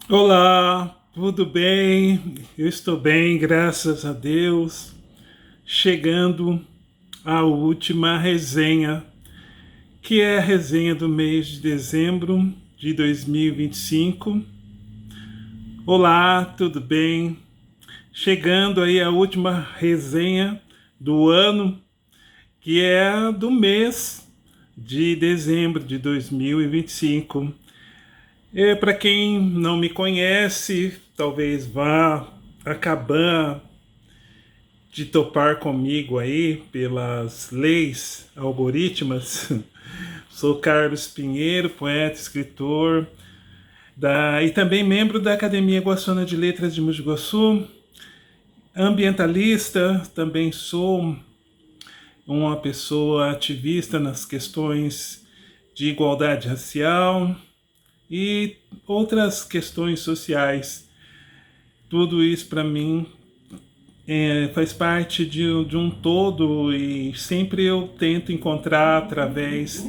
Olá, tudo bem? Eu estou bem, graças a Deus. Chegando à última resenha, que é a resenha do mês de dezembro de 2025. Olá, tudo bem? Chegando aí à última resenha do ano, que é a do mês de dezembro de 2025. Para quem não me conhece, talvez vá acabar de topar comigo aí pelas leis algorítmas. Sou Carlos Pinheiro, poeta, escritor, e também membro da Academia Guaçuna de Letras de Mogi Guaçu, ambientalista, também sou uma pessoa ativista nas questões de igualdade racial e outras questões sociais. Tudo isso para mim faz parte de um todo e sempre eu tento encontrar através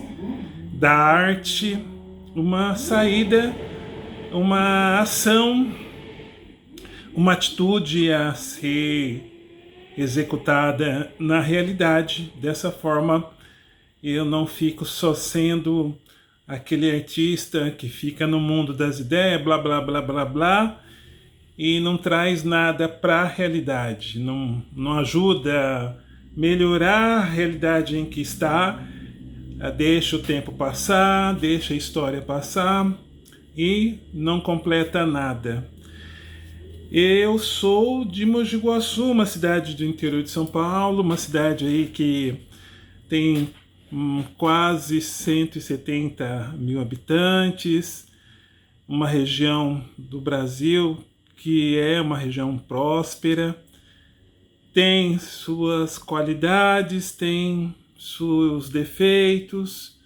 da arte uma saída, uma ação, uma atitude a ser executada na realidade. Dessa forma, eu não fico só sendo aquele artista que fica no mundo das ideias, blá blá blá blá blá, e não traz nada para a realidade, não ajuda a melhorar a realidade em que está, deixa o tempo passar, deixa a história passar e não completa nada. Eu sou de Mogi Guaçu, uma cidade do interior de São Paulo, uma cidade aí que tem quase 170 mil habitantes, uma região do Brasil que é uma região próspera, tem suas qualidades, tem seus defeitos,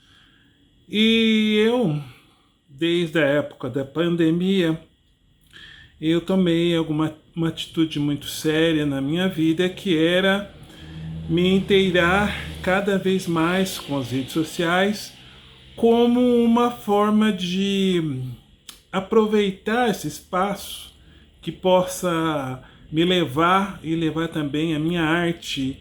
e eu, desde a época da pandemia, eu tomei uma atitude muito séria na minha vida, que era me inteirar cada vez mais com as redes sociais como uma forma de aproveitar esse espaço que possa me levar e levar também a minha arte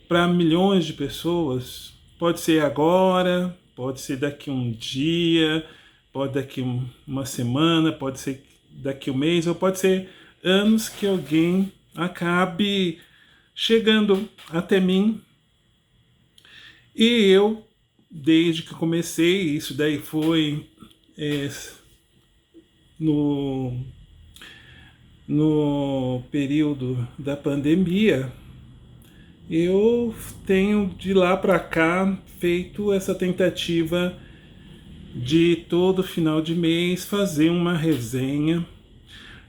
para milhões de pessoas. Pode ser agora, pode ser daqui um dia, pode daqui uma semana, pode ser daqui um mês, ou pode ser anos que alguém acabe chegando até mim. E eu, desde que comecei, isso daí foi no no período da pandemia, eu tenho de lá para cá feito essa tentativa de todo final de mês fazer uma resenha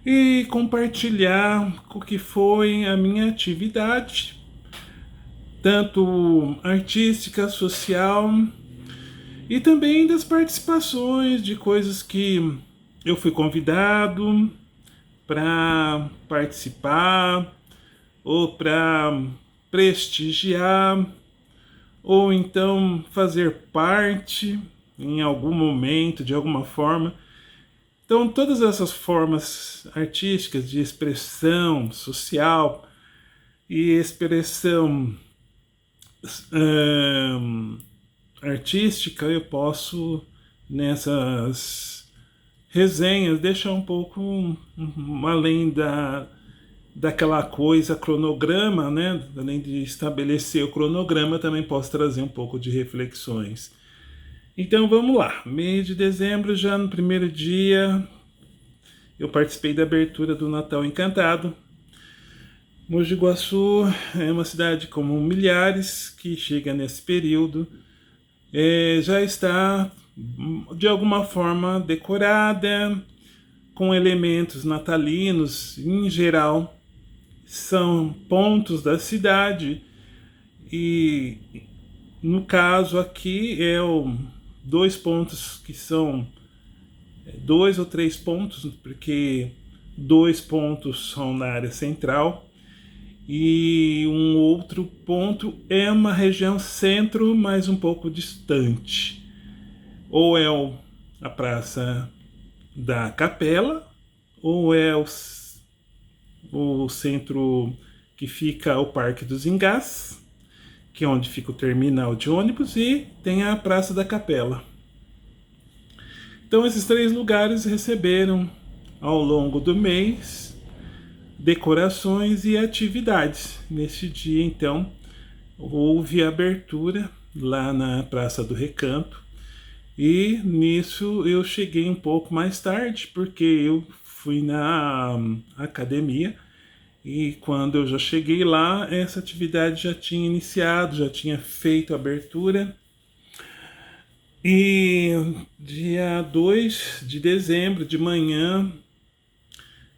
e compartilhar o que foi a minha atividade, tanto artística, social, e também das participações de coisas que eu fui convidado para participar, ou para prestigiar, ou então fazer parte em algum momento, de alguma forma. Então, todas essas formas artísticas de expressão social e expressão artística, eu posso, nessas resenhas, deixar um pouco além daquela coisa cronograma, né? Além de estabelecer o cronograma, também posso trazer um pouco de reflexões. Então vamos lá, mês de dezembro, já no primeiro dia, eu participei da abertura do Natal Encantado. Mogi Guaçu é uma cidade como milhares que chega nesse período, já está de alguma forma decorada, com elementos natalinos. Em geral, são pontos da cidade, e no caso aqui dois pontos que são dois ou três pontos, porque dois pontos são na área central e um outro ponto é uma região centro, mas um pouco distante. Ou é a Praça da Capela, ou é o centro que fica o Parque dos Engás, que é onde fica o terminal de ônibus, e tem a Praça da Capela. Então esses 3 lugares receberam ao longo do mês decorações e atividades. Neste dia, então, houve abertura lá na Praça do Recanto, e nisso eu cheguei um pouco mais tarde, porque eu fui na academia, e quando eu já cheguei lá, essa atividade já tinha iniciado, já tinha feito a abertura. E dia 2 de dezembro, de manhã,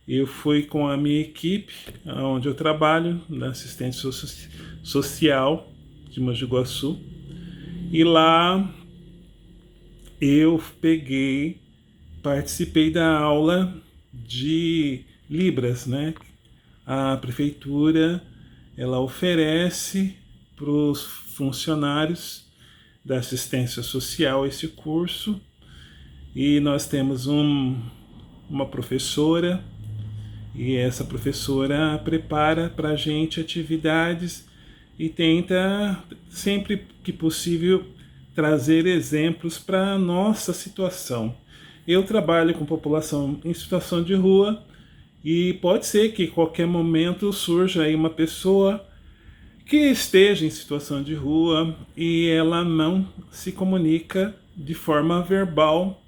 eu fui com a minha equipe, onde eu trabalho, na assistência social de Mogi Guaçu, e lá eu participei da aula de Libras, né? A prefeitura, ela oferece para os funcionários da assistência social esse curso, e nós temos uma professora, e essa professora prepara para a gente atividades e tenta, sempre que possível, trazer exemplos para a nossa situação. Eu trabalho com população em situação de rua, e pode ser que em qualquer momento surja aí uma pessoa que esteja em situação de rua e ela não se comunica de forma verbal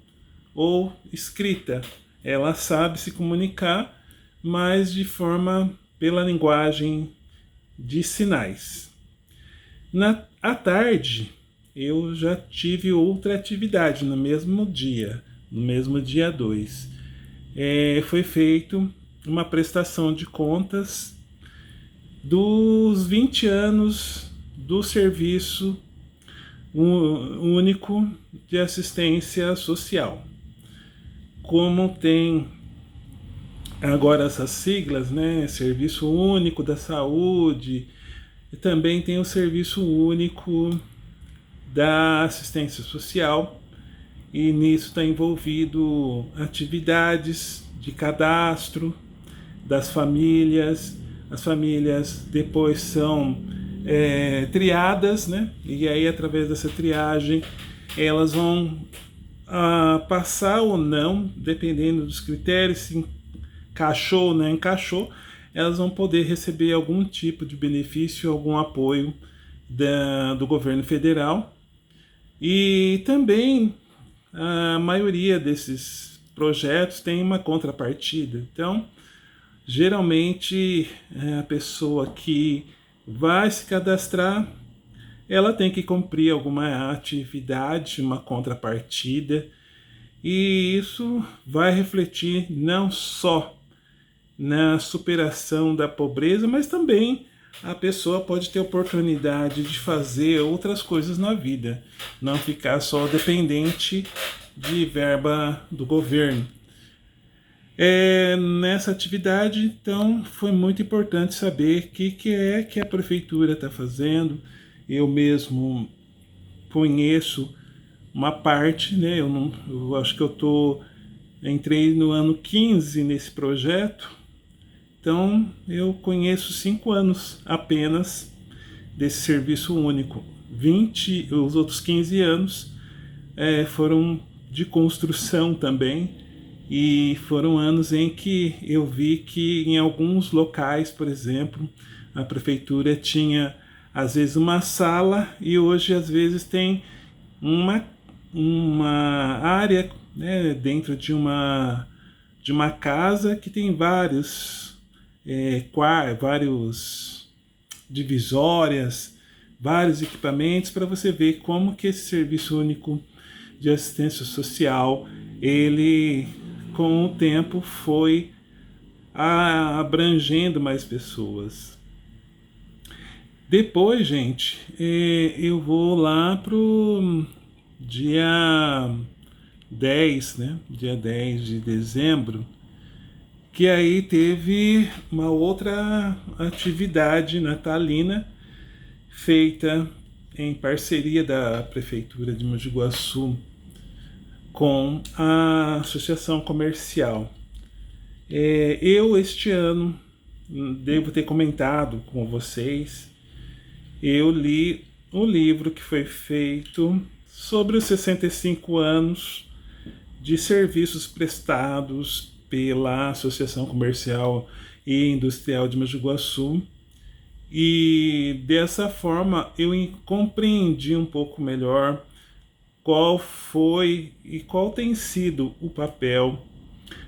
ou escrita. Ela sabe se comunicar, mas de forma pela linguagem de sinais. À tarde, eu já tive outra atividade no mesmo dia 2. Foi feito uma prestação de contas dos 20 anos do Serviço Único de Assistência Social. Como tem agora essas siglas, né? Serviço Único da Saúde, e também tem o Serviço Único da Assistência Social, e nisso está envolvido atividades de cadastro das famílias. As famílias depois são triadas, né? E aí, através dessa triagem, elas vão passar ou não, dependendo dos critérios, se encaixou ou não encaixou, elas vão poder receber algum tipo de benefício, algum apoio do governo federal. E também a maioria desses projetos tem uma contrapartida. Então, geralmente, a pessoa que vai se cadastrar, ela tem que cumprir alguma atividade, uma contrapartida, e isso vai refletir não só na superação da pobreza, mas também a pessoa pode ter oportunidade de fazer outras coisas na vida, não ficar só dependente de verba do governo. Nessa atividade, então, foi muito importante saber o que a prefeitura está fazendo. Eu mesmo conheço uma parte, né? Eu acho que entrei no ano 15 nesse projeto, então eu conheço 5 anos apenas desse serviço único. Os outros 15 anos foram de construção também, e foram anos em que eu vi que em alguns locais, por exemplo, a prefeitura tinha às vezes uma sala, e hoje às vezes tem uma área, né, dentro de uma casa que tem vários divisórias, vários equipamentos, para você ver como que esse Serviço Único de Assistência Social, ele com o tempo foi abrangendo mais pessoas. Depois, gente, eu vou lá pro dia 10, né? Dia 10 de dezembro, que aí teve uma outra atividade natalina feita em parceria da Prefeitura de Mogi Guaçu com a Associação Comercial. Eu, este ano, devo ter comentado com vocês, eu li um livro que foi feito sobre os 65 anos de serviços prestados pela Associação Comercial e Industrial de Mogi Guaçu, e dessa forma eu compreendi um pouco melhor qual foi e qual tem sido o papel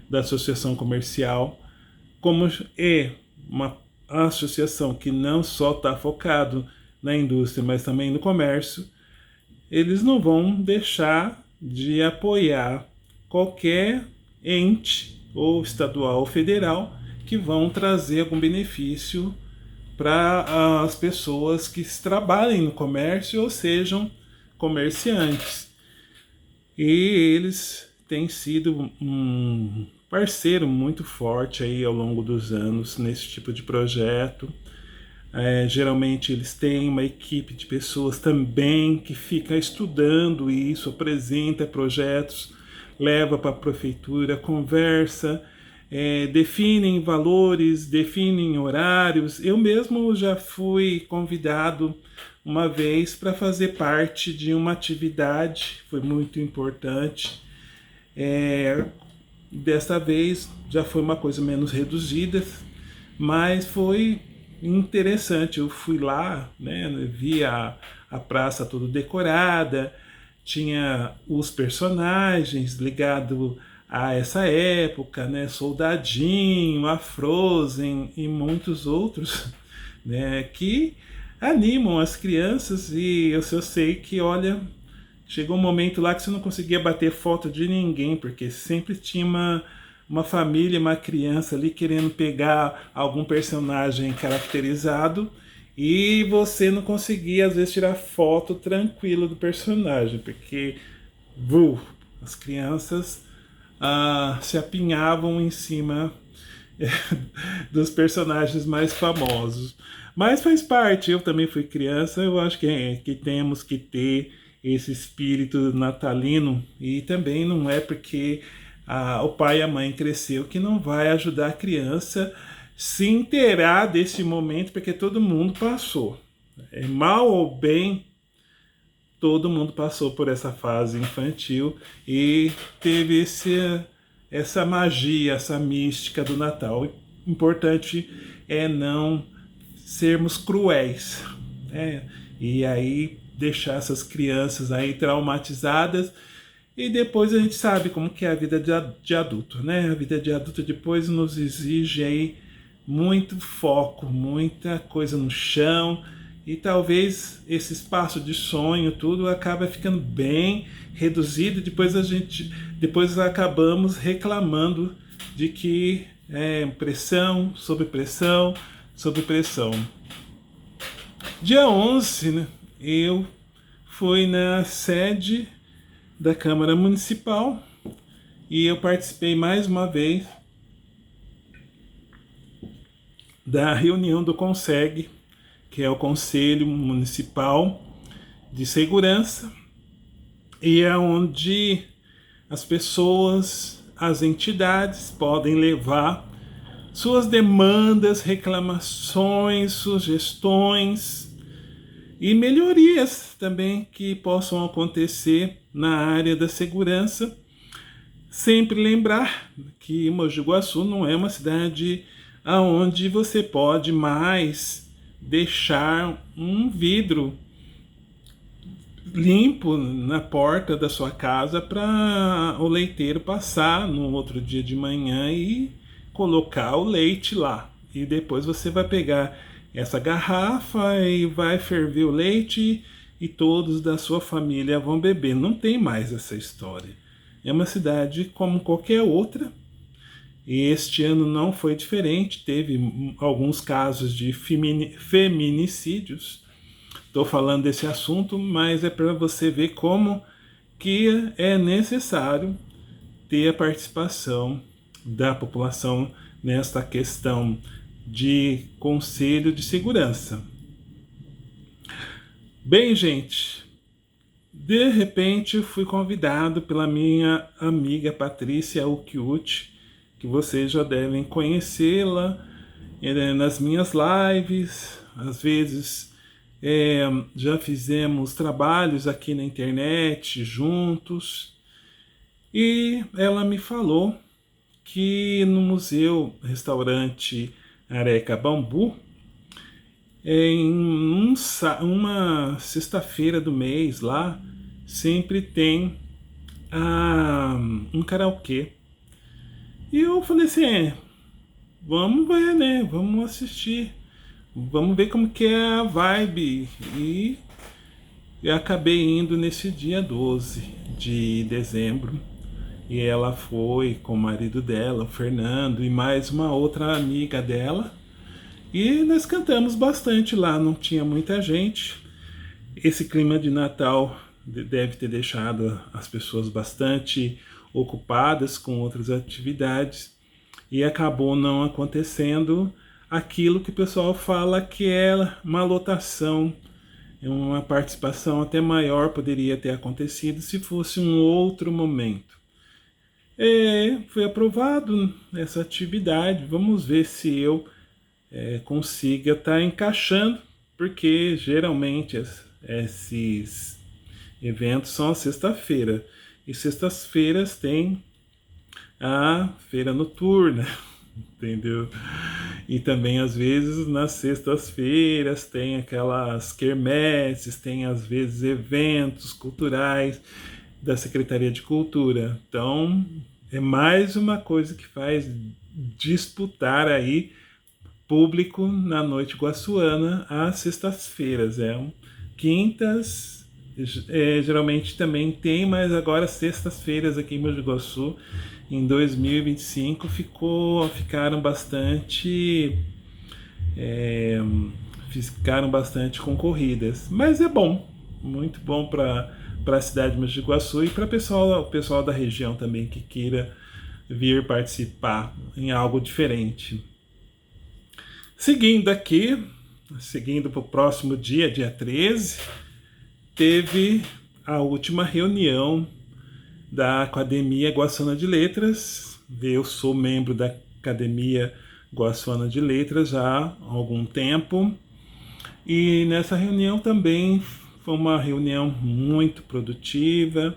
da associação comercial, como é uma associação que não só está focado na indústria, mas também no comércio. Eles não vão deixar de apoiar qualquer ente, ou estadual ou federal, que vão trazer algum benefício para as pessoas que trabalhem no comércio ou sejam comerciantes. E eles têm sido um parceiro muito forte aí ao longo dos anos nesse tipo de projeto. Geralmente eles têm uma equipe de pessoas também que fica estudando isso, apresenta projetos, leva para a prefeitura, conversa, definem valores, definem horários. Eu mesmo já fui convidado uma vez para fazer parte de uma atividade, foi muito importante. Desta vez já foi uma coisa menos reduzida, mas foi interessante. Eu fui lá, né, vi a praça toda decorada, tinha os personagens ligados a essa época, né, Soldadinho, a Frozen e muitos outros, né, que animam as crianças. E eu sei que, olha, chegou um momento lá que você não conseguia bater foto de ninguém, porque sempre tinha uma família, uma criança ali querendo pegar algum personagem caracterizado e você não conseguia, às vezes, tirar foto tranquilo do personagem, porque as crianças se apinhavam em cima dos personagens mais famosos. Mas faz parte, eu também fui criança, eu acho que temos que ter esse espírito natalino, e também não é porque o pai e a mãe cresceu que não vai ajudar a criança se inteirar desse momento, porque todo mundo passou. Mal ou bem, todo mundo passou por essa fase infantil e teve essa magia, essa mística do Natal. O importante é não sermos cruéis, né? E aí deixar essas crianças aí traumatizadas. E depois a gente sabe como que é a vida de adulto, né? A vida de adulto depois nos exige aí muito foco, muita coisa no chão, e talvez esse espaço de sonho tudo acaba ficando bem reduzido. Depois acabamos reclamando de que pressão, sobre pressão, sobre pressão. Dia 11, né, eu fui na sede da Câmara Municipal e eu participei mais uma vez da reunião do CONSEG, que é o Conselho Municipal de Segurança, e é onde as pessoas, as entidades podem levar suas demandas, reclamações, sugestões e melhorias também que possam acontecer na área da segurança. Sempre lembrar que Mogi Guaçu não é uma cidade aonde você pode mais deixar um vidro limpo na porta da sua casa para o leiteiro passar no outro dia de manhã e colocar o leite lá. E depois você vai pegar essa garrafa e vai ferver o leite e todos da sua família vão beber. Não tem mais essa história. É uma cidade como qualquer outra. E este ano não foi diferente, teve alguns casos de feminicídios. Estou falando desse assunto, mas é para você ver como que é necessário ter a participação da população nesta questão de conselho de segurança. Bem, gente, de repente eu fui convidado pela minha amiga Patrícia Ukiuchi, que vocês já devem conhecê-la nas minhas lives. Às vezes já fizemos trabalhos aqui na internet juntos. E ela me falou que no Museu Restaurante Areca Bambu, uma sexta-feira do mês lá, sempre tem um karaokê. E eu falei assim, vamos ver, né? Vamos assistir. Vamos ver como que é a vibe. E eu acabei indo nesse dia 12 de dezembro. E ela foi com o marido dela, o Fernando, e mais uma outra amiga dela. E nós cantamos bastante lá, não tinha muita gente. Esse clima de Natal deve ter deixado as pessoas bastante ocupadas com outras atividades e acabou não acontecendo aquilo que o pessoal fala que é uma lotação. Uma participação até maior poderia ter acontecido se fosse um outro momento. Foi aprovado essa atividade. Vamos ver se eu consiga estar encaixando, porque geralmente esses eventos são a sexta-feira. E sextas-feiras tem a feira noturna, entendeu? E também às vezes nas sextas-feiras tem aquelas quermesses, tem às vezes eventos culturais da Secretaria de Cultura. Então é mais uma coisa que faz disputar aí público na noite guaçuana às sextas-feiras. Quintas geralmente também tem, mas agora sextas-feiras aqui em Mogi Guaçu em 2025 ficaram bastante concorridas, mas é bom, muito bom para a cidade de Mogi Guaçu e para o pessoal da região também que queira vir participar em algo diferente. Seguindo para o próximo dia 13, teve a última reunião da Academia Guaçuana de Letras. Eu sou membro da Academia Guaçuana de Letras já há algum tempo. E nessa reunião também foi uma reunião muito produtiva.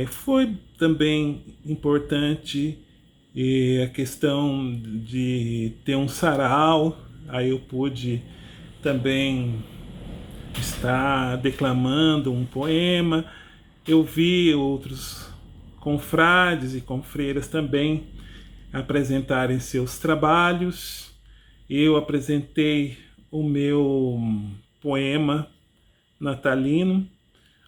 Foi também importante a questão de ter um sarau. Aí eu pude também estar declamando um poema. Eu vi outros confrades e confreiras também apresentarem seus trabalhos. Eu apresentei o meu poema natalino.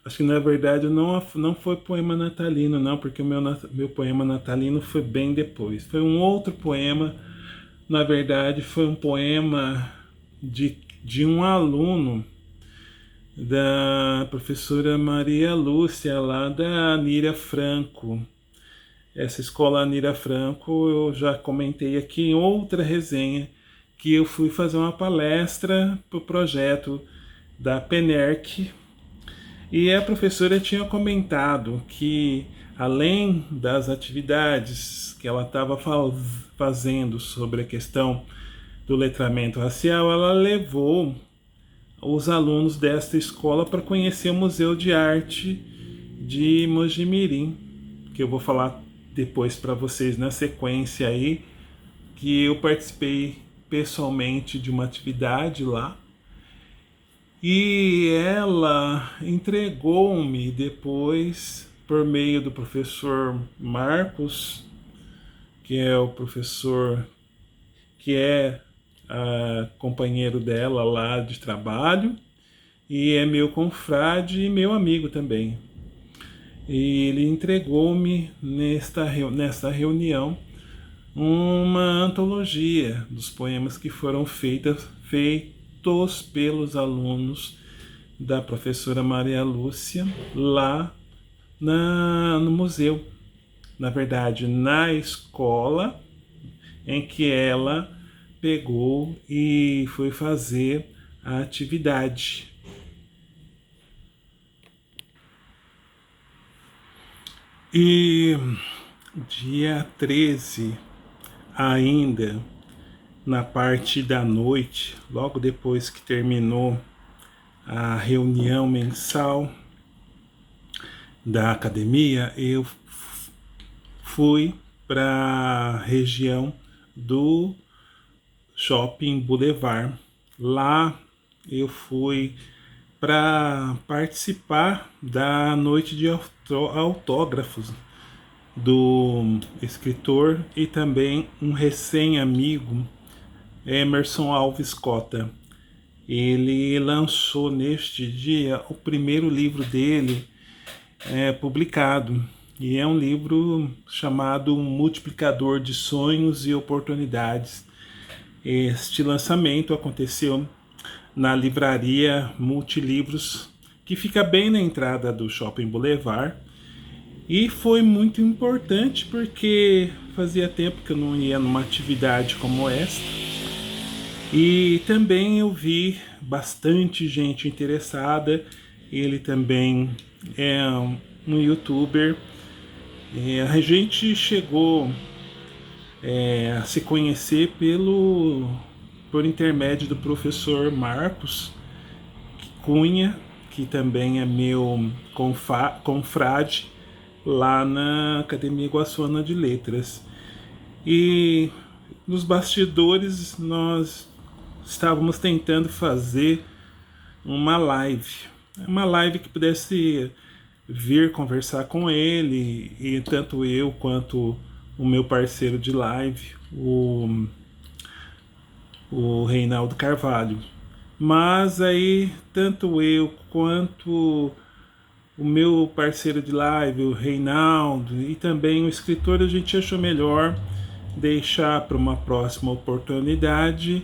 Acho que na verdade não foi poema natalino, não, porque o meu poema natalino foi bem depois. Foi um outro poema, na verdade foi um poema de um aluno da professora Maria Lúcia, lá da Anira Franco. Essa escola Anira Franco eu já comentei aqui em outra resenha, que eu fui fazer uma palestra para o projeto da PENERC, e a professora tinha comentado que, além das atividades que ela estava fazendo sobre a questão do letramento racial, ela levou os alunos desta escola para conhecer o Museu de Arte de Mojimirim, que eu vou falar depois para vocês na sequência aí, que eu participei pessoalmente de uma atividade lá. E ela entregou-me depois, por meio do professor Marcos, que é o professor que é companheiro dela lá de trabalho, e é meu confrade e meu amigo também. E ele entregou-me nesta reunião uma antologia dos poemas que foram feitos pelos alunos da professora Maria Lúcia lá no museu. Na verdade, na escola em que ela pegou e foi fazer a atividade. E dia 13, ainda na parte da noite, logo depois que terminou a reunião mensal da academia, eu fui para a região do Shopping Boulevard. Lá eu fui para participar da noite de autógrafos do escritor e também um recém-amigo, Emerson Alves Cota. Ele lançou neste dia o primeiro livro dele publicado, e é um livro chamado Multiplicador de Sonhos e Oportunidades. Este lançamento aconteceu na livraria Multilivros, que fica bem na entrada do Shopping Boulevard, e foi muito importante porque fazia tempo que eu não ia numa atividade como esta, e também eu vi bastante gente interessada. Ele também é um youtuber. A gente chegou a se conhecer por intermédio do professor Marcos Cunha, que também é meu confrade lá na Academia Iguaçuana de Letras. E nos bastidores nós estávamos tentando fazer uma live que pudesse vir conversar com ele, e tanto eu quanto o meu parceiro de live, o Reinaldo Carvalho. Mas aí tanto eu quanto o meu parceiro de live, o Reinaldo, e também o escritor, a gente achou melhor deixar para uma próxima oportunidade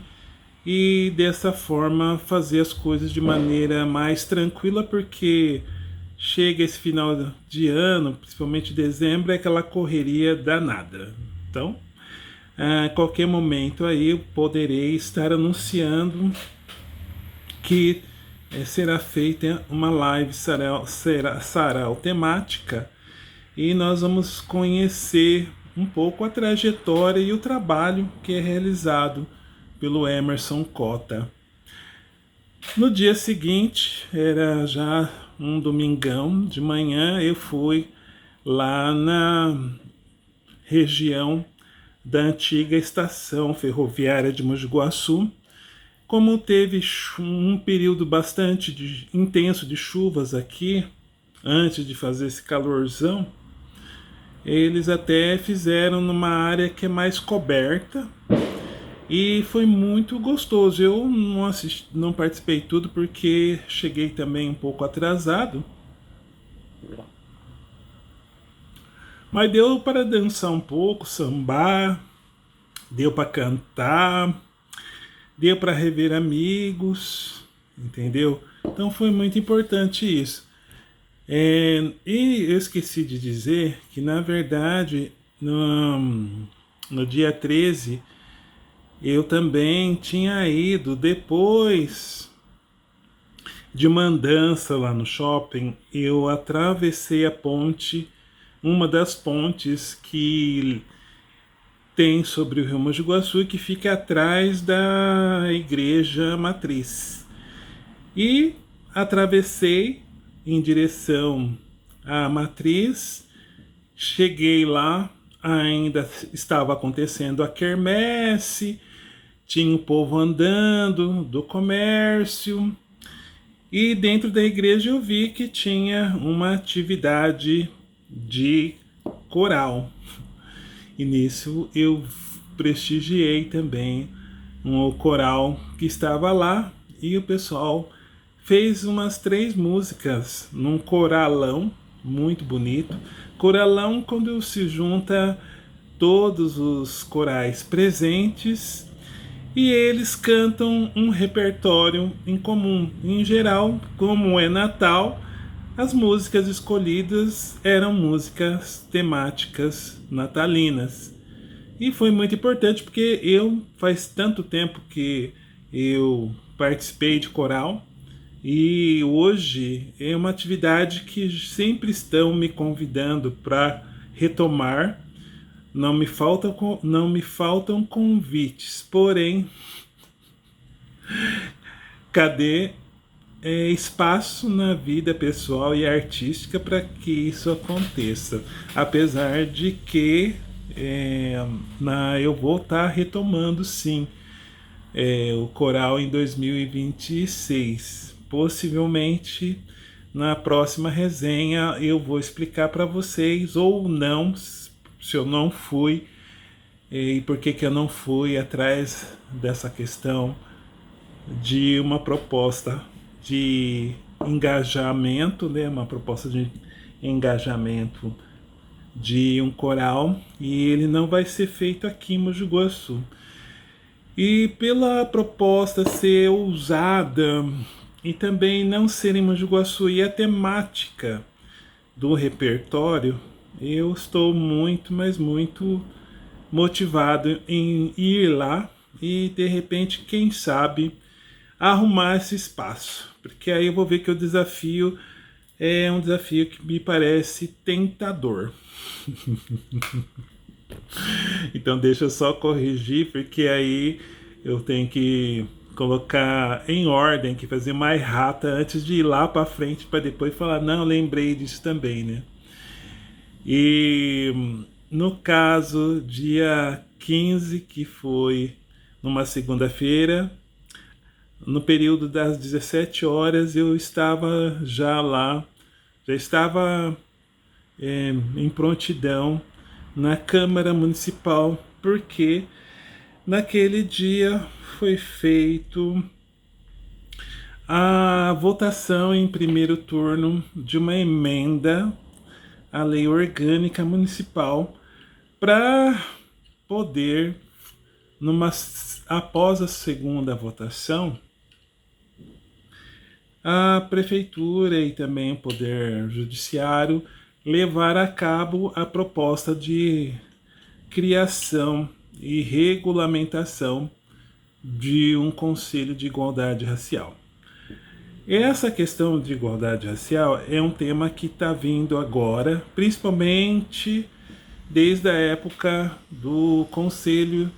e dessa forma fazer as coisas de maneira mais tranquila, porque chega esse final de ano, principalmente dezembro, é aquela correria danada. Então, a qualquer momento aí eu poderei estar anunciando que será feita uma live sarau temática, e nós vamos conhecer um pouco a trajetória e o trabalho que é realizado pelo Emerson Cota. No dia seguinte, era já um domingão de manhã, eu fui lá na região da antiga estação ferroviária de Mogi Guaçu. Como teve um período bastante intenso de chuvas aqui, antes de fazer esse calorzão, eles até fizeram numa área que é mais coberta, e foi muito gostoso. Eu não participei tudo porque cheguei também um pouco atrasado, mas deu para dançar um pouco, sambar, deu para cantar, deu para rever amigos, entendeu? Então foi muito importante isso. E eu esqueci de dizer que, na verdade, no dia 13, eu também tinha ido, depois de uma andança lá no shopping, eu atravessei a ponte, uma das pontes que tem sobre o Rio Mogi Guaçu, que fica atrás da igreja matriz. E atravessei em direção à matriz, cheguei lá, ainda estava acontecendo a quermesse, tinha o povo andando do comércio, e dentro da igreja eu vi que tinha uma atividade de coral. E nisso eu prestigiei também um coral que estava lá, e o pessoal fez umas 3 músicas num coralão muito bonito. Coralão quando se junta todos os corais presentes e eles cantam um repertório em comum. Em geral, como é Natal, as músicas escolhidas eram músicas temáticas natalinas. E foi muito importante porque faz tanto tempo que eu participei de coral, e hoje é uma atividade que sempre estão me convidando para retomar, não me faltam convites, porém, cadê espaço na vida pessoal e artística para que isso aconteça? Apesar de que eu vou estar retomando sim o coral em 2026. Possivelmente na próxima resenha eu vou explicar para vocês ou não se eu não fui e por que eu não fui atrás dessa questão de uma proposta de engajamento, né, uma proposta de engajamento de um coral, e ele não vai ser feito aqui em Mogi Guaçu. E pela proposta ser ousada e também não ser em Mogi Guaçu e a temática do repertório, eu estou muito, mas muito motivado em ir lá e de repente, quem sabe, arrumar esse espaço, porque aí eu vou ver que o desafio é um desafio que me parece tentador. Então deixa eu só corrigir, porque aí eu tenho que colocar em ordem, que fazer mais rata antes de ir lá para frente para depois falar, não, lembrei disso também, né? E no caso, dia 15, que foi numa segunda-feira, no período das 17 horas, eu estava já lá, já estava em prontidão na Câmara Municipal, porque naquele dia foi feito a votação em primeiro turno de uma emenda à Lei Orgânica Municipal para poder, após a segunda votação, a Prefeitura e também o Poder Judiciário levar a cabo a proposta de criação e regulamentação de um Conselho de Igualdade Racial. Essa questão de igualdade racial é um tema que está vindo agora, principalmente desde a época do Conselho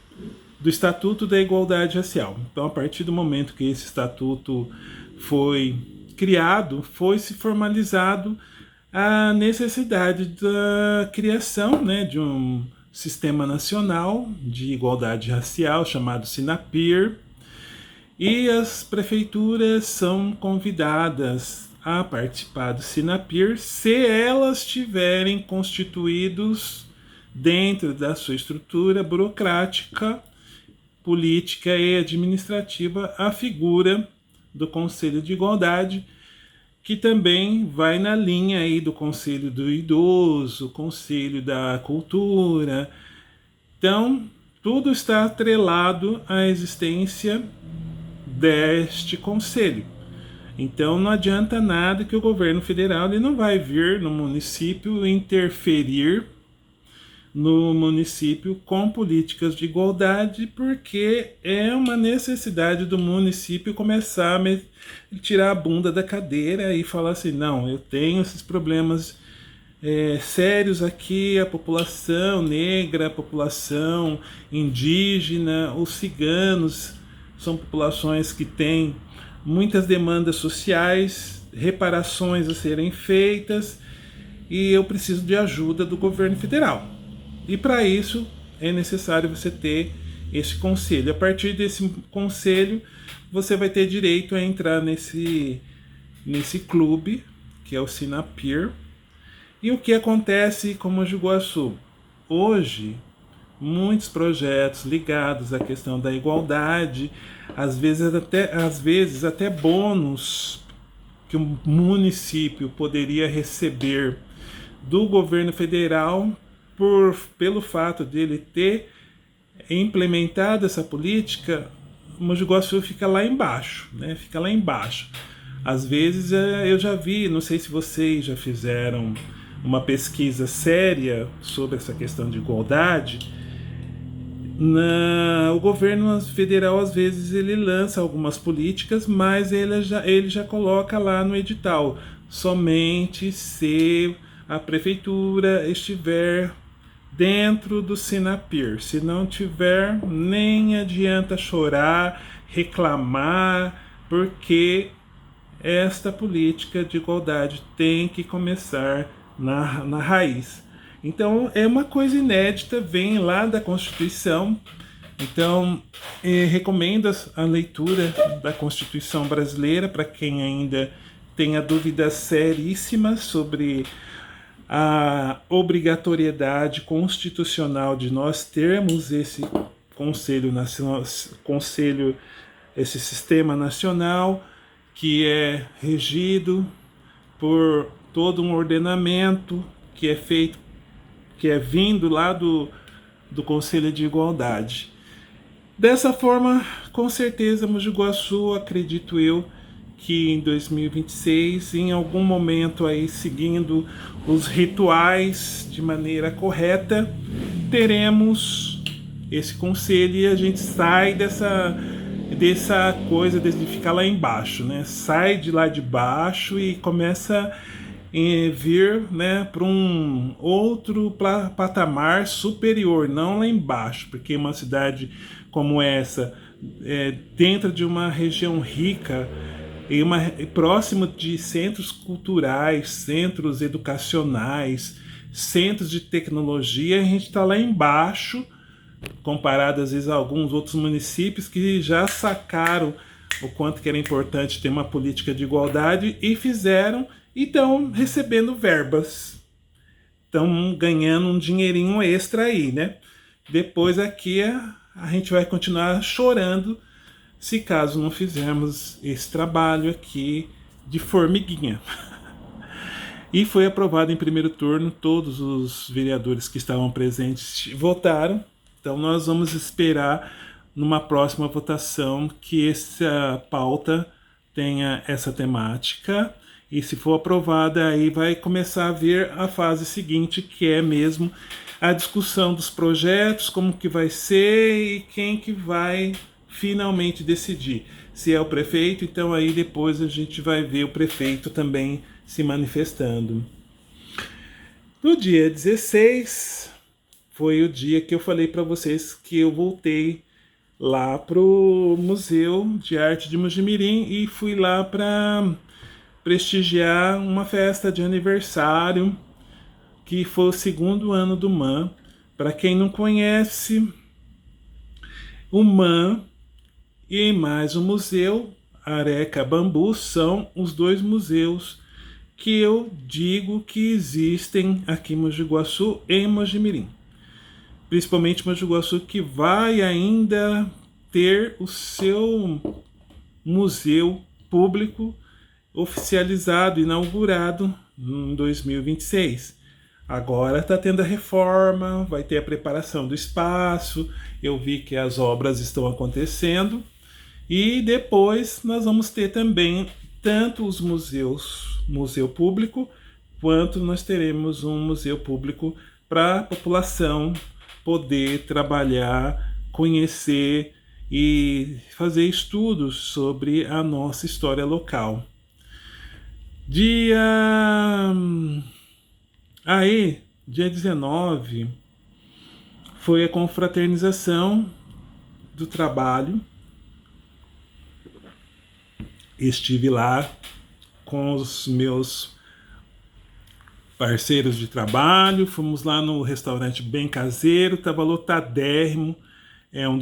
do Estatuto da Igualdade Racial. Então, a partir do momento que esse estatuto foi criado, foi se formalizado a necessidade da criação, né, de um Sistema Nacional de Igualdade Racial, chamado SINAPIR, e as prefeituras são convidadas a participar do SINAPIR se elas tiverem constituídos dentro da sua estrutura burocrática, política e administrativa a figura do Conselho de Igualdade, que também vai na linha aí do Conselho do Idoso, Conselho da Cultura. Então, tudo está atrelado à existência deste conselho. Então, não adianta nada que o governo federal ele não vai vir no município interferir no município com políticas de igualdade, porque é uma necessidade do município começar a tirar a bunda da cadeira e falar assim, não, eu tenho esses problemas sérios aqui, a população negra, a população indígena, os ciganos são populações que têm muitas demandas sociais, reparações a serem feitas, e eu preciso de ajuda do governo federal. E para isso é necessário você ter esse conselho. A partir desse conselho, você vai ter direito a entrar nesse clube, que é o SINAPIR. E o que acontece com Mogi Guaçu? Hoje, muitos projetos ligados à questão da igualdade, às vezes até bônus que o município poderia receber do governo federal pelo fato dele ter implementado essa política, Mogi Guaçu fica lá embaixo, né? Fica lá embaixo. Às vezes eu já vi, não sei se vocês já fizeram uma pesquisa séria sobre essa questão de igualdade. O governo federal, às vezes, ele lança algumas políticas, mas ele já coloca lá no edital, somente se a prefeitura estiver dentro do Sinapir. Se não tiver, nem adianta chorar, reclamar, porque esta política de igualdade tem que começar na raiz. Então, é uma coisa inédita, vem lá da Constituição. Então, recomendo a leitura da Constituição brasileira para quem ainda tenha dúvidas seríssimas sobre a obrigatoriedade constitucional de nós termos esse Conselho Nacional, esse sistema nacional que é regido por todo um ordenamento que é feito, que é vindo lá do Conselho de Igualdade. Dessa forma, com certeza, Mogi Guaçu, acredito eu, que em 2026, em algum momento aí, seguindo os rituais de maneira correta, teremos esse conselho e a gente sai dessa coisa de ficar lá embaixo, né? Sai de lá de baixo e começa a vir, né, para um outro patamar superior, não lá embaixo, porque uma cidade como essa, dentro de uma região rica e próximo de centros culturais, centros educacionais, centros de tecnologia, a gente está lá embaixo, comparado às vezes a alguns outros municípios que já sacaram o quanto que era importante ter uma política de igualdade e fizeram, e estão recebendo verbas, estão ganhando um dinheirinho extra aí, né? Depois aqui a gente vai continuar chorando se caso não fizermos esse trabalho aqui de formiguinha. E foi aprovado em primeiro turno, todos os vereadores que estavam presentes votaram. Então nós vamos esperar numa próxima votação que essa pauta tenha essa temática, e se for aprovada aí vai começar a vir a fase seguinte, que é mesmo a discussão dos projetos, como que vai ser e quem que vai finalmente decidir. Se é o prefeito, então aí depois a gente vai ver o prefeito também se manifestando. No dia 16 foi o dia que eu falei para vocês que eu voltei lá pro Museu de Arte de Mojimirim e fui lá para prestigiar uma festa de aniversário que foi o 2º ano do MAN. Para quem não conhece, o MAN e mais o Museu Areca Bambu são os 2 museus que eu digo que existem aqui em Mogi Guaçu e em Mojimirim. Principalmente Mogi Guaçu, que vai ainda ter o seu museu público oficializado, inaugurado em 2026. Agora está tendo a reforma, vai ter a preparação do espaço, eu vi que as obras estão acontecendo, e depois nós vamos ter também tanto os museus, museu público, quanto nós teremos um museu público para a população poder trabalhar, conhecer e fazer estudos sobre a nossa história local. Dia 19 foi a confraternização do trabalho. Estive lá com os meus parceiros de trabalho, fomos lá no restaurante bem caseiro, estava lotadérrimo, é um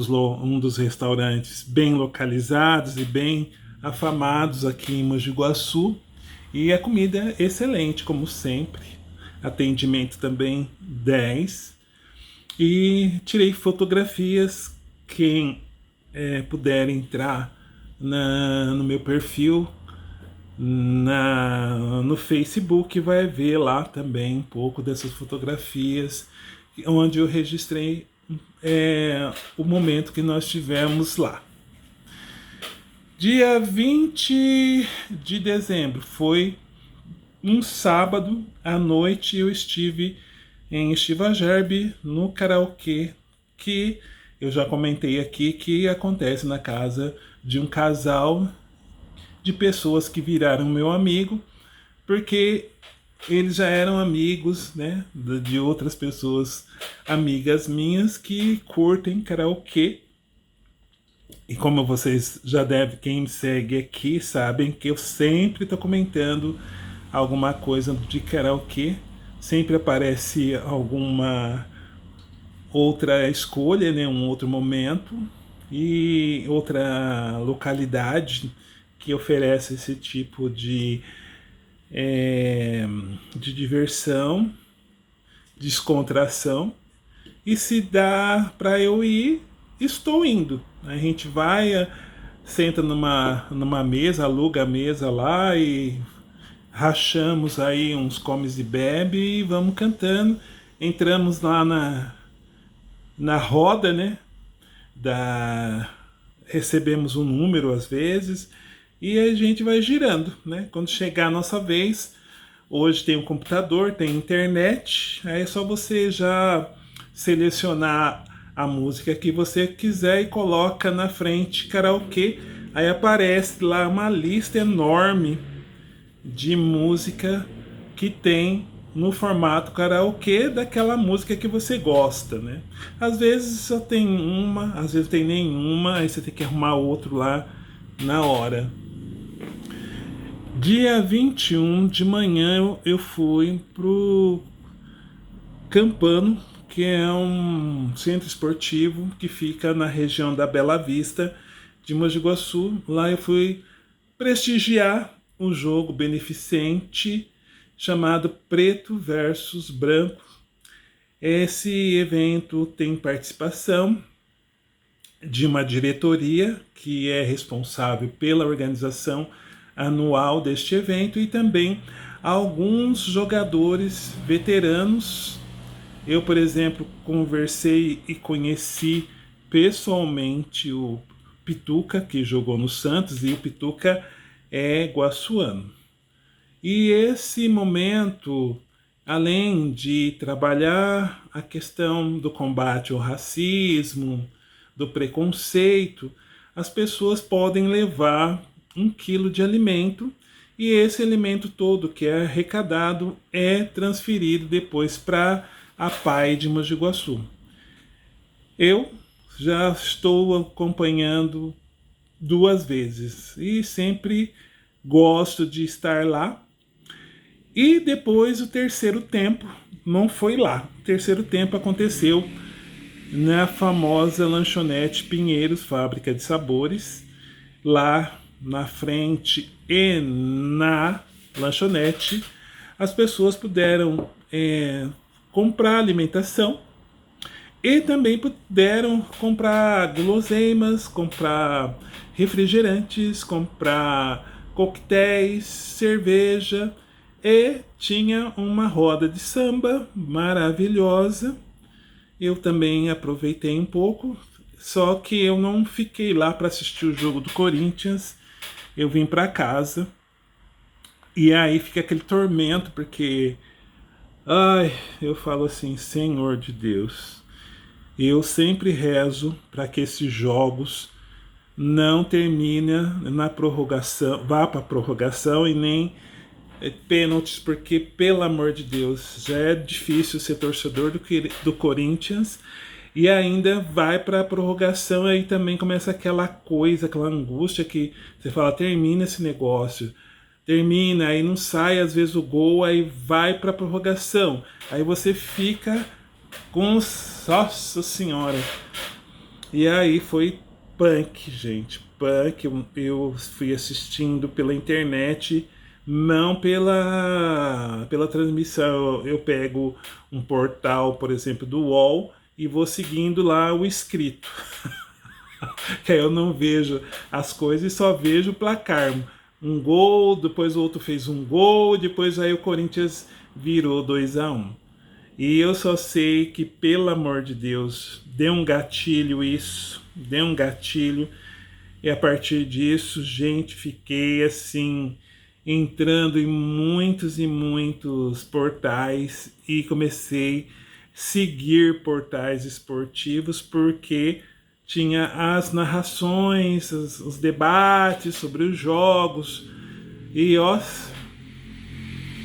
dos restaurantes bem localizados e bem afamados aqui em Mogi Guaçu, e a comida é excelente, como sempre, atendimento também 10, e tirei fotografias. Quem puder entrar no meu perfil no Facebook vai ver lá também um pouco dessas fotografias, onde eu registrei o momento que nós tivemos lá. Dia 20 de dezembro foi um sábado à noite, eu estive em Estivagerbe, no karaokê, que eu já comentei aqui que acontece na casa de um casal de pessoas que viraram meu amigo, porque eles já eram amigos, né, de outras pessoas, amigas minhas que curtem karaokê. E como vocês já devem, quem me segue aqui, sabem que eu sempre estou comentando alguma coisa de karaokê. Sempre aparece alguma outra escolha, né, um outro momento e outra localidade que oferece esse tipo é, de diversão, descontração. E se dá para eu ir, estou indo. A gente vai, senta numa mesa, aluga a mesa lá e rachamos aí uns comes e bebe e vamos cantando. Entramos lá na roda, né? Recebemos um número às vezes e a gente vai girando, né? Quando chegar a nossa vez, hoje tem um computador, tem internet, aí é só você já selecionar a música que você quiser e coloca na frente karaokê, aí aparece lá uma lista enorme de música que tem no formato karaokê daquela música que você gosta, né? Às vezes só tem uma, às vezes tem nenhuma, aí você tem que arrumar outro lá na hora. Dia 21 de manhã eu fui pro Campano, que é um centro esportivo que fica na região da Bela Vista de Mogi Guaçu. Lá eu fui prestigiar um jogo beneficente chamado Preto versus Branco. Esse evento tem participação de uma diretoria que é responsável pela organização anual deste evento e também alguns jogadores veteranos. Eu, por exemplo, conversei e conheci pessoalmente o Pituca, que jogou no Santos, e o Pituca é guaçuano. E esse momento, além de trabalhar a questão do combate ao racismo, do preconceito, as pessoas podem levar 1 quilo de alimento e esse alimento todo que é arrecadado é transferido depois para a PAI de Mogi Guaçu. Eu já estou acompanhando 2 vezes e sempre gosto de estar lá. E depois o terceiro tempo não foi lá. O terceiro tempo aconteceu na famosa lanchonete Pinheiros, Fábrica de Sabores. Lá na frente e na lanchonete, as pessoas puderam comprar alimentação e também puderam comprar guloseimas, comprar refrigerantes, comprar coquetéis, cerveja e tinha uma roda de samba maravilhosa. Eu também aproveitei um pouco, só que eu não fiquei lá para assistir o jogo do Corinthians. Eu vim para casa e aí fica aquele tormento porque, ai, eu falo assim, Senhor de Deus, eu sempre rezo para que esses jogos não terminem na prorrogação, vá para a prorrogação e nem pênaltis, porque pelo amor de Deus, já é difícil ser torcedor do Corinthians e ainda vai para a prorrogação, aí também começa aquela coisa, aquela angústia que você fala, termina esse negócio, termina, aí não sai às vezes o gol, aí vai para a prorrogação, aí você fica com, nossa senhora, e aí foi punk, gente, punk. Eu fui assistindo pela internet, não pela transmissão. Eu pego um portal, por exemplo, do UOL e vou seguindo lá o escrito. Que aí eu não vejo as coisas e só vejo o placar. Um gol, depois o outro fez um gol, depois aí o Corinthians virou 2-1. E eu só sei que, pelo amor de Deus, deu um gatilho isso, deu um gatilho. E a partir disso, gente, fiquei assim, entrando em muitos e muitos portais e comecei a seguir portais esportivos porque tinha as narrações, os debates sobre os jogos. E ó,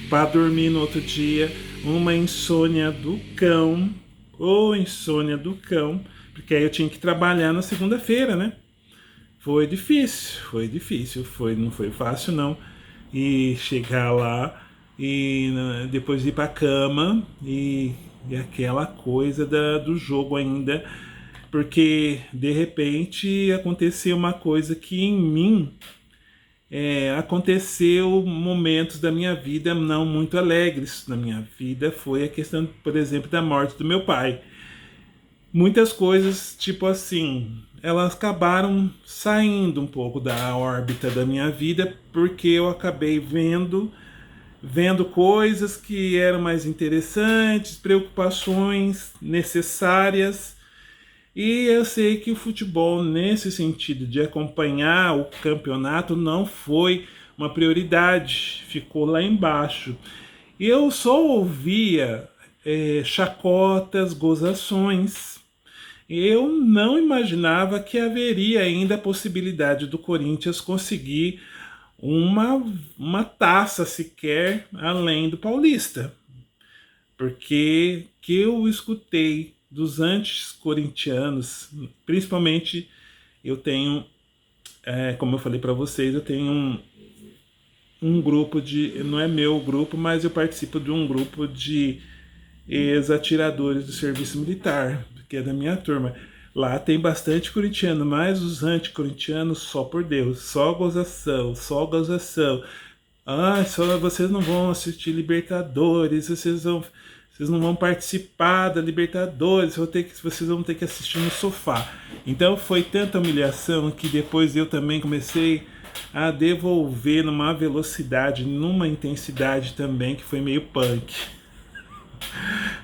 para dormir no outro dia, uma insônia do cão, ou insônia do cão, porque aí eu tinha que trabalhar na segunda-feira, né? Foi difícil, não foi fácil não. E chegar lá e depois ir para cama e aquela coisa do jogo ainda, porque de repente aconteceu uma coisa que em mim aconteceu momentos da minha vida não muito alegres na minha vida. Foi a questão, por exemplo, da morte do meu pai. Muitas coisas, tipo assim, elas acabaram saindo um pouco da órbita da minha vida, porque eu acabei vendo coisas que eram mais interessantes, preocupações necessárias. E eu sei que o futebol, nesse sentido de acompanhar o campeonato, não foi uma prioridade, ficou lá embaixo. E eu só ouvia chacotas, gozações. Eu não imaginava que haveria ainda a possibilidade do Corinthians conseguir uma taça sequer além do Paulista. Porque que eu escutei dos anti-corintianos, principalmente eu tenho, como eu falei para vocês, eu tenho um grupo não é meu grupo, mas eu participo de um grupo de ex-atiradores do serviço militar, que é da minha turma. Lá tem bastante corintiano, mas os anti-corintianos, só por Deus, só gozação, só gozação. Ah, só vocês não vão assistir Libertadores, vocês não vão participar da Libertadores, vocês vão ter que assistir no sofá. Então foi tanta humilhação que depois eu também comecei a devolver numa velocidade, numa intensidade também que foi meio punk.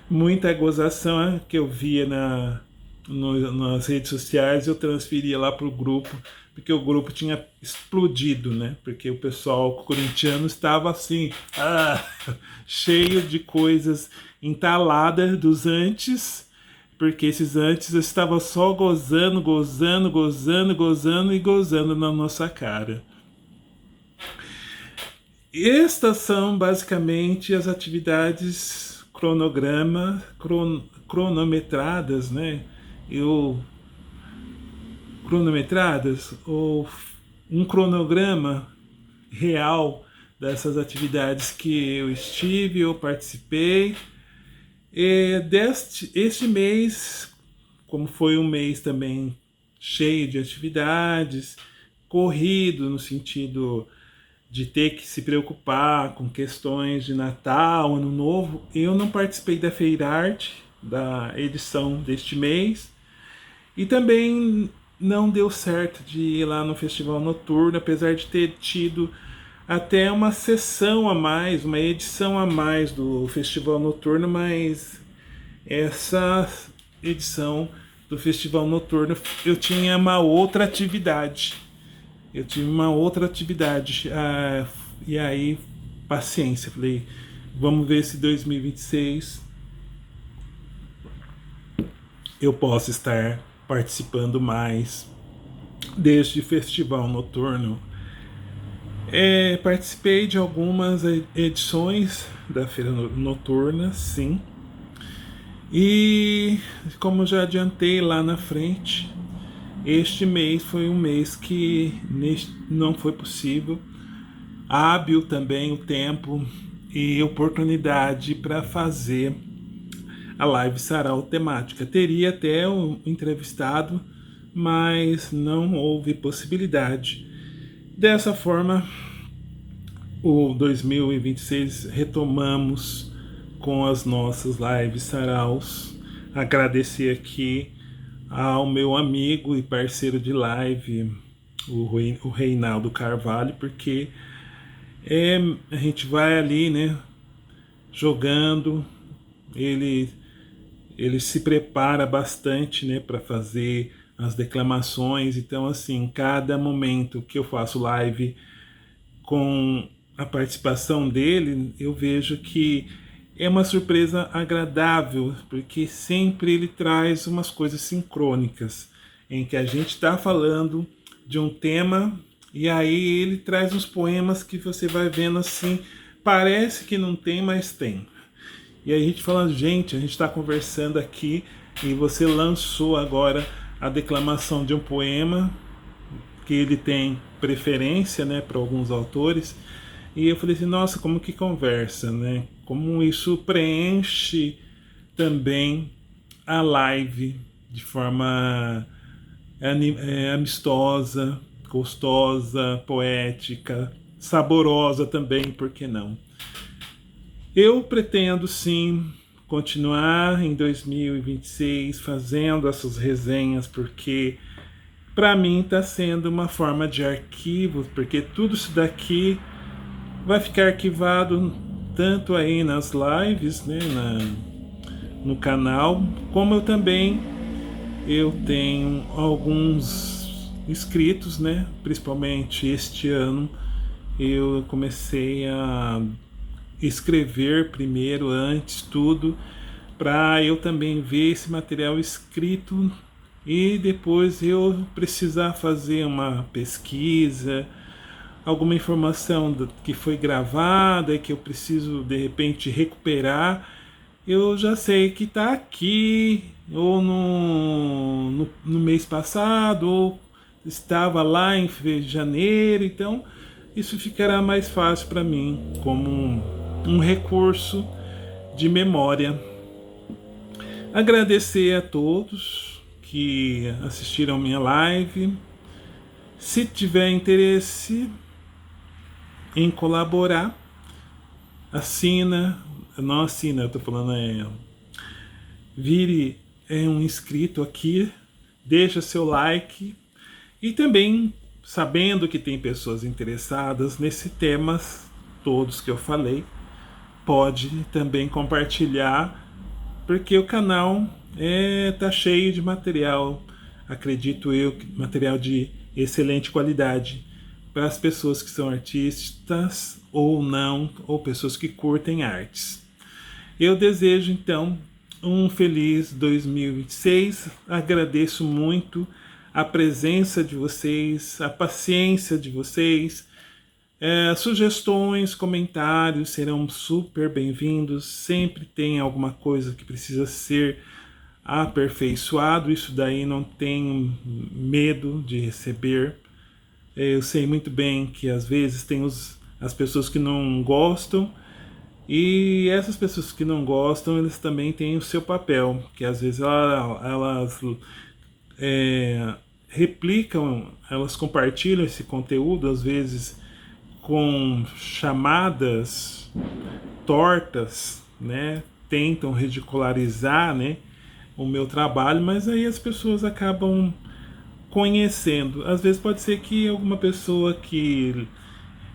Muita gozação que eu via nas redes sociais, eu transferia lá pro grupo, porque o grupo tinha explodido, né? Porque o pessoal corintiano estava assim, cheio de coisas entaladas dos antes, porque esses antes estavam só gozando na nossa cara. Estas são basicamente as atividades cronometradas, né? Cronometradas, ou um cronograma real dessas atividades que eu participei. E este mês, como foi um mês também cheio de atividades, corrido no sentido de ter que se preocupar com questões de Natal, Ano Novo, eu não participei da Feira Arte, da edição deste mês, e também não deu certo de ir lá no Festival Noturno, apesar de ter tido até uma sessão a mais, uma edição a mais do Festival Noturno, mas essa edição do Festival Noturno eu tinha uma outra atividade. E aí, paciência, falei, vamos ver se 2026 eu posso estar participando mais deste festival noturno. Participei de algumas edições da Feira Noturna, sim. E como já adiantei lá na frente, este mês foi um mês que não foi possível, hábil também o tempo e oportunidade para fazer a live sarau temática. Teria até um entrevistado, mas não houve possibilidade. Dessa forma, o 2026 retomamos com as nossas lives saraus. Agradecer aqui ao meu amigo e parceiro de live, o Reinaldo Carvalho, porque a gente vai ali, né, jogando, ele se prepara bastante, né, para fazer as declamações. Então, assim, cada momento que eu faço live com a participação dele, eu vejo que é uma surpresa agradável, porque sempre ele traz umas coisas sincrônicas, em que a gente está falando de um tema e aí ele traz uns poemas que você vai vendo assim parece que não tem, mas tem. E aí a gente fala, gente, a gente está conversando aqui e você lançou agora a declamação de um poema que ele tem preferência, né, para alguns autores. E eu falei assim, nossa, como que conversa, né? Como isso preenche também a live de forma amistosa, gostosa, poética, saborosa também, por que não? Eu pretendo sim continuar em 2026 fazendo essas resenhas, porque para mim está sendo uma forma de arquivo, porque tudo isso daqui vai ficar arquivado tanto aí nas lives, né, no canal, como eu tenho alguns inscritos, né, principalmente este ano eu comecei a escrever primeiro, antes tudo, para eu também ver esse material escrito e depois eu precisar fazer uma pesquisa, alguma informação que foi gravada e que eu preciso de repente recuperar, eu já sei que está aqui, ou no mês passado, ou estava lá em janeiro, então isso ficará mais fácil para mim como um recurso de memória. Agradecer a todos que assistiram minha live. Se tiver interesse em colaborar, não assina, eu tô falando vire um inscrito aqui, deixa seu like e também sabendo que tem pessoas interessadas nesse temas todos que eu falei, pode também compartilhar, porque o canal tá cheio de material, acredito eu, material de excelente qualidade para as pessoas que são artistas ou não, ou pessoas que curtem artes. Eu desejo então um feliz 2026, agradeço muito a presença de vocês, a paciência de vocês, sugestões, comentários serão super bem-vindos, sempre tem alguma coisa que precisa ser aperfeiçoado, isso daí não tenho medo de receber. Eu sei muito bem que às vezes tem as pessoas que não gostam, e essas pessoas que não gostam, eles também têm o seu papel, que às vezes elas replicam, elas compartilham esse conteúdo, às vezes com chamadas tortas, né? Tentam ridicularizar, né, o meu trabalho, mas aí as pessoas acabam conhecendo. Às vezes pode ser que alguma pessoa que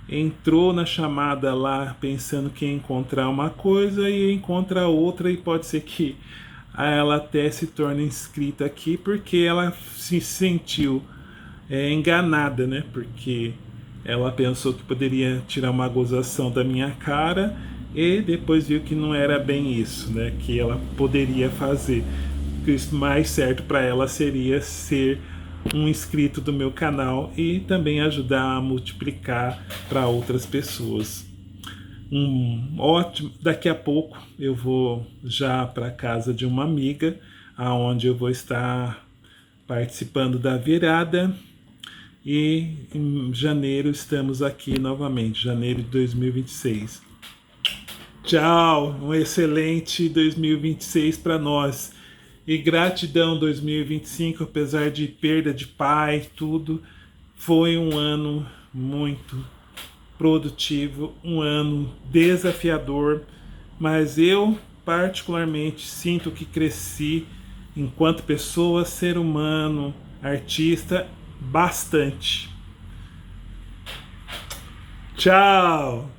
entrou na chamada lá pensando que ia encontrar uma coisa e encontra outra, e pode ser que ela até se torne inscrita aqui porque ela se sentiu enganada, né? Porque ela pensou que poderia tirar uma gozação da minha cara e depois viu que não era bem isso, né? Que ela poderia fazer. Que o mais certo para ela seria ser um inscrito do meu canal e também ajudar a multiplicar para outras pessoas. Ótimo. Daqui a pouco eu vou já para casa de uma amiga, aonde eu vou estar participando da virada, e em janeiro estamos aqui novamente, janeiro de 2026. Tchau, um excelente 2026 para nós. E gratidão 2025, apesar de perda de pai, tudo, foi um ano muito produtivo, um ano desafiador, mas eu particularmente sinto que cresci enquanto pessoa, ser humano, artista, bastante. Tchau!